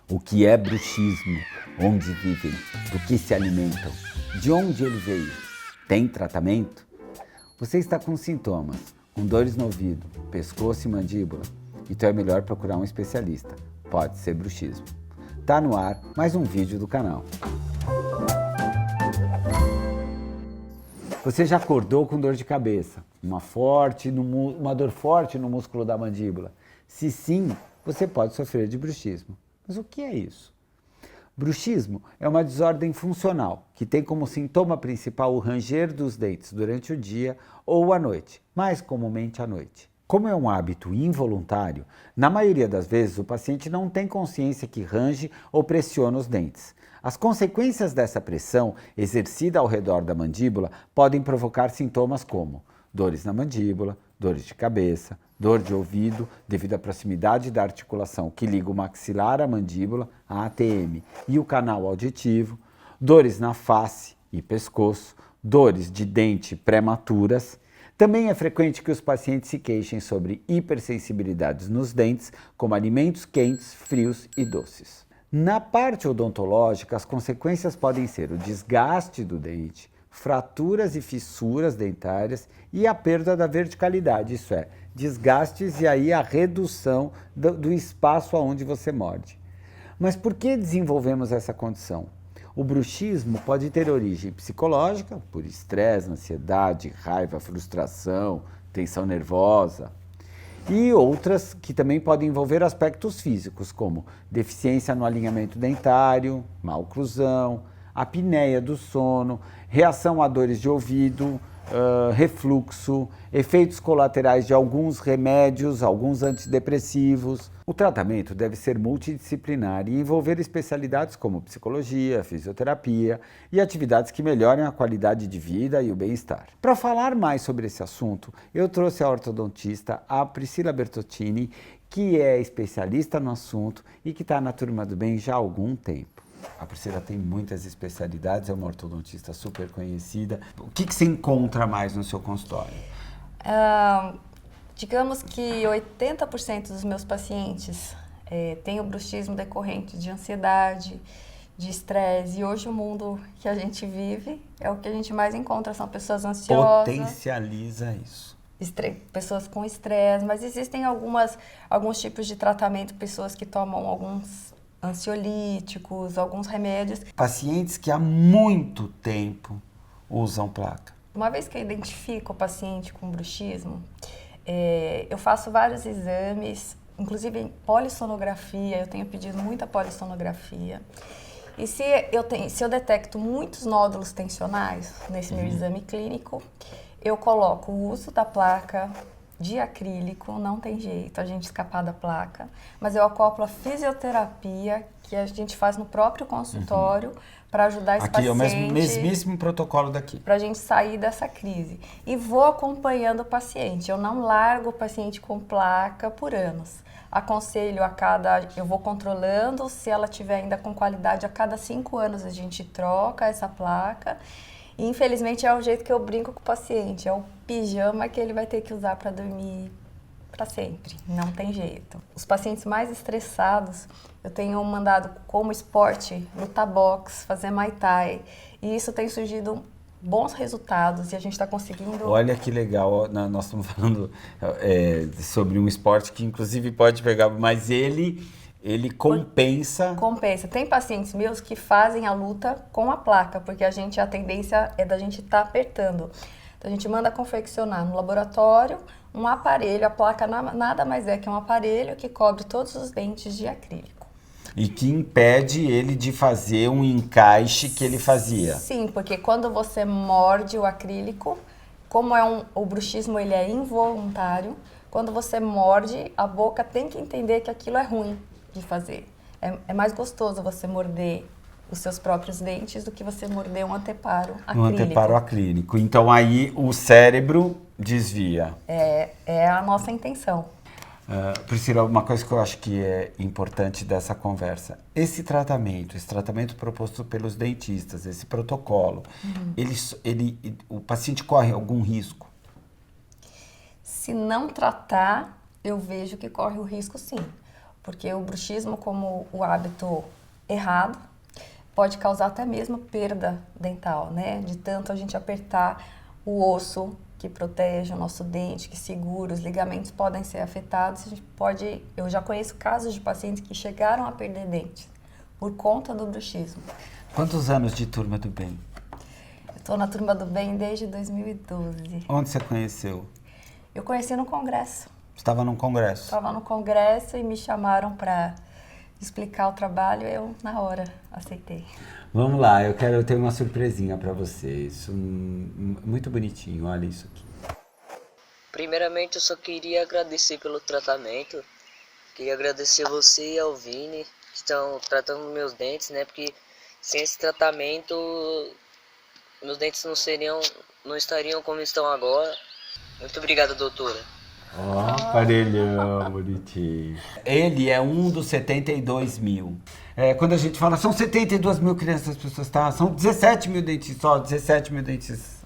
O que é bruxismo? Onde vivem? Do que se alimentam? De onde ele veio? Tem tratamento? Você está com sintomas, com dores no ouvido, pescoço e mandíbula? Então é melhor procurar um especialista. Pode ser bruxismo. Tá no ar mais um vídeo do canal. Você já acordou com dor de cabeça? Uma dor forte no músculo da mandíbula? Se sim, você pode sofrer de bruxismo. Mas o que é isso? Bruxismo é uma desordem funcional que tem como sintoma principal o ranger dos dentes durante o dia ou à noite, mais comumente à noite. Como é um hábito involuntário, na maioria das vezes o paciente não tem consciência que range ou pressiona os dentes. As consequências dessa pressão exercida ao redor da mandíbula podem provocar sintomas como dores na mandíbula, dores de cabeça, dor de ouvido devido à proximidade da articulação que liga o maxilar à mandíbula, a ATM, e o canal auditivo, dores na face e pescoço, dores de dente prematuras. Também é frequente que os pacientes se queixem sobre hipersensibilidades nos dentes, como alimentos quentes, frios e doces. Na parte odontológica, as consequências podem ser o desgaste do dente, fraturas e fissuras dentárias e a perda da verticalidade, isso é, desgastes e aí a redução do espaço aonde você morde. Mas por que desenvolvemos essa condição? O bruxismo pode ter origem psicológica, por estresse, ansiedade, raiva, frustração, tensão nervosa, e outras que também podem envolver aspectos físicos, como deficiência no alinhamento dentário, má oclusão, apneia do sono, reação a dores de ouvido, refluxo, efeitos colaterais de alguns remédios, alguns antidepressivos. O tratamento deve ser multidisciplinar e envolver especialidades como psicologia, fisioterapia e atividades que melhorem a qualidade de vida e o bem-estar. Para falar mais sobre esse assunto, eu trouxe a ortodontista, a Priscila Bertottini, que é especialista no assunto e que está na Turma do Bem já há algum tempo. A Priscila tem muitas especialidades, é uma ortodontista super conhecida. O que você encontra mais no seu consultório? Digamos que 80% dos meus pacientes têm o bruxismo decorrente de ansiedade, de estresse. E hoje o mundo que a gente vive é o que a gente mais encontra, são pessoas ansiosas. Potencializa isso. Pessoas com estresse, mas existem alguns tipos de tratamento, pessoas que tomam alguns ansiolíticos, alguns remédios. Pacientes que há muito tempo usam placa. Uma vez que eu identifico o paciente com bruxismo, eu faço vários exames, inclusive polissonografia, eu tenho pedido muita polissonografia. E se eu detecto muitos nódulos tensionais nesse meu exame clínico, eu coloco o uso da placa de acrílico, não tem jeito a gente escapar da placa, mas eu acoplo a fisioterapia que a gente faz no próprio consultório para ajudar esse paciente. Aqui é o mesmíssimo protocolo daqui. Para a gente sair dessa crise. E vou acompanhando o paciente, eu não largo o paciente com placa por anos. Aconselho eu vou controlando, se ela tiver ainda com qualidade, a cada 5 anos a gente troca essa placa. E, infelizmente, é o jeito que eu brinco com o paciente, é o pijama que ele vai ter que usar para dormir para sempre, não tem jeito. Os pacientes mais estressados, eu tenho mandado como esporte, lutar boxe, fazer Muay Thai, e isso tem surgido bons resultados e a gente está conseguindo... Olha que legal, nós estamos falando sobre um esporte que inclusive pode pegar, mas ele compensa... Compensa. Tem pacientes meus que fazem a luta com a placa, porque a tendência é da gente estar apertando. Então, a gente manda confeccionar no laboratório um aparelho, a placa nada mais é que um aparelho que cobre todos os dentes de acrílico. E que impede ele de fazer um encaixe que ele fazia. Sim, porque quando você morde o acrílico, como o bruxismo ele é involuntário, quando você morde, a boca tem que entender que aquilo é ruim de fazer. É mais gostoso você morder os seus próprios dentes do que você morder um anteparo acrílico. Um anteparo acrílico. Então aí o cérebro desvia. É a nossa intenção. Priscila, uma coisa que eu acho que é importante dessa conversa, esse tratamento proposto pelos dentistas, esse protocolo, o paciente corre algum risco? Se não tratar, eu vejo que corre o risco sim. Porque o bruxismo, como o hábito errado, pode causar até mesmo perda dental, né? De tanto a gente apertar o osso que protege o nosso dente, que segura, os ligamentos podem ser afetados. Eu já conheço casos de pacientes que chegaram a perder dentes por conta do bruxismo. Quantos anos de Turma do Bem? Estou na Turma do Bem desde 2012. Onde você conheceu? Eu conheci no congresso. Estava num congresso? Estava no congresso e me chamaram para explicar o trabalho, eu na hora aceitei. Vamos lá, eu ter uma surpresinha para vocês. Muito bonitinho, olha isso aqui. Primeiramente, eu só queria agradecer pelo tratamento. Queria agradecer você e ao Vini, que estão tratando meus dentes, né? Porque sem esse tratamento, meus dentes não estariam como estão agora. Muito obrigado, doutora. Ó, parelhão, bonitinho. Ele é um dos 72 mil. Quando a gente fala, são 72 mil crianças, as pessoas são 17 mil dentistas, só 17 mil dentistas.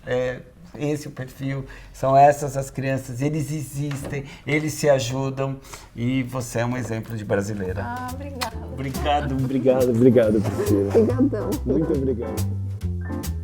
Esse é o perfil, são essas as crianças, eles existem, eles se ajudam e você é um exemplo de brasileira. Ah, obrigada. Obrigado, Priscila. Obrigadão. Muito obrigado.